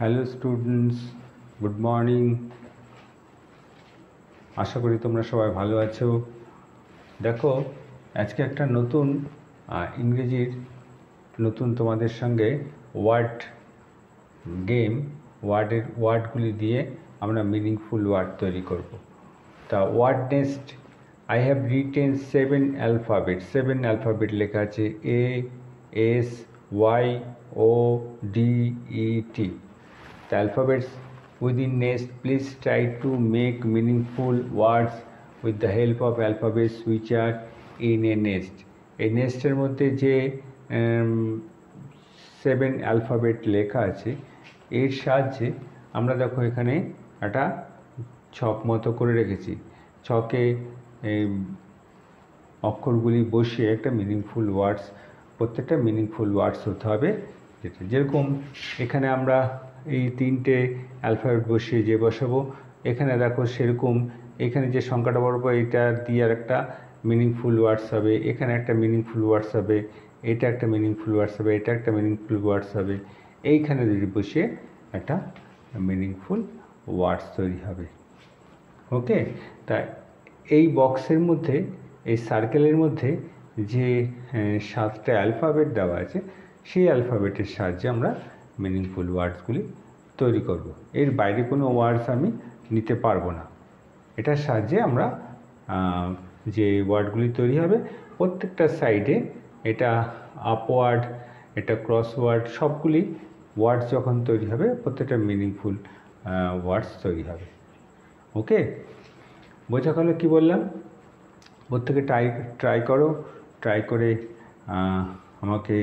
Hello students, good morning. আশা করি তোমরা সবাই ভালো আছো। দেখো, আজকে একটা নতুন ইংরেজির নতুন তোমাদের সঙ্গে গেম ওয়ার্ডগুলি দিয়ে আমরা মিনিংফুল ওয়ার্ড তৈরি করব। তা word nest I have written 7 alphabet লেখা আছে, ASYODET। The alphabets within nest, please try to make meaningful words with the help of alphabets which are in a nest. এই নেস্টের মধ্যে যে 7 অ্যালফাবেট লেখা আছে এর সাহায্যে আমরা দেখো এখানে একটা ছক মতো করে রেখেছি। ছকে অক্ষরগুলি বসিয়ে একটা মিনিংফুল ওয়ার্ডস, প্রত্যেকটা মিনিংফুল ওয়ার্ডস হতে হবে। যেরকম এখানে আমরা এই 3টে অ্যালফাবেট বসিয়ে যে বসাবো, এখানে দেখো সেরকম এখানে যে সংখ্যাটা বলবো এটা দিয়ে আর একটা মিনিংফুল ওয়ার্ডস হবে, এখানে একটা মিনিংফুল ওয়ার্ডস হবে, এটা একটা মিনিংফুল ওয়ার্ডস হবে, এটা একটা মিনিংফুল ওয়ার্ডস হবে। এইখানে যদি বসিয়ে একটা মিনিংফুল ওয়ার্ডস তৈরি হবে। ওকে, তা এই বক্সের মধ্যে, এই সার্কেলের মধ্যে যে 7টা অ্যালফাবেট দেওয়া আছে সেই অ্যালফাবেটের সাহায্যে আমরা মিনিংফুল ওয়ার্ডসগুলি তৈরি করব। এর বাইরে কোনো ওয়ার্ডস আমি নিতে পারবো না। এটার সাহায্যে আমরা যে ওয়ার্ডগুলি তৈরি হবে প্রত্যেকটা সাইডে, এটা আপওয়ার্ড, এটা ক্রসওয়ার্ড, সবগুলি ওয়ার্ডস যখন তৈরি হবে প্রত্যেকটা মিনিংফুল ওয়ার্ডস তৈরি হবে। ওকে, বোঝা গেল কী বললাম? প্রত্যেকে ট্রাই করো, ট্রাই করে আমাকে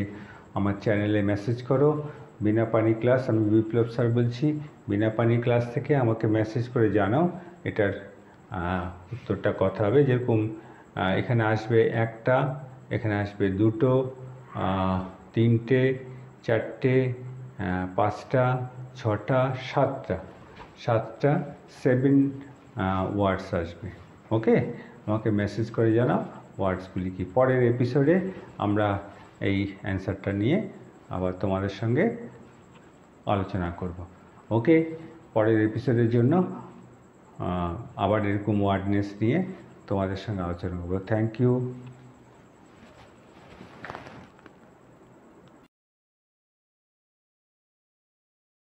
আমার চ্যানেলে মেসেজ করো। বিনা পানি ক্লাস, আমি বিপ্লব স্যার বলছি। বিনা পানি ক্লাস থেকে আমাকে মেসেজ করে জানাও এটার উত্তরটা কথা হবে। যেরকম এখানে আসবে একটা, এখানে আসবে দুটো, 3টে, 4টে, 5টা, 6টা, 7টা 7 ওয়ার্ডস আসবে। ওকে, আমাকে মেসেজ করে জানাও ওয়ার্ডসগুলি কি। পরের এপিসোডে আমরা এই অ্যান্সারটা নিয়ে আবার তোমাদের সঙ্গে আলোচনা করব। ওকে, পরের এপিসোডের জন্য আবার এরকম ওয়ার্ডনেস নিয়ে তোমাদের সঙ্গে আলোচনা করব। Thank you.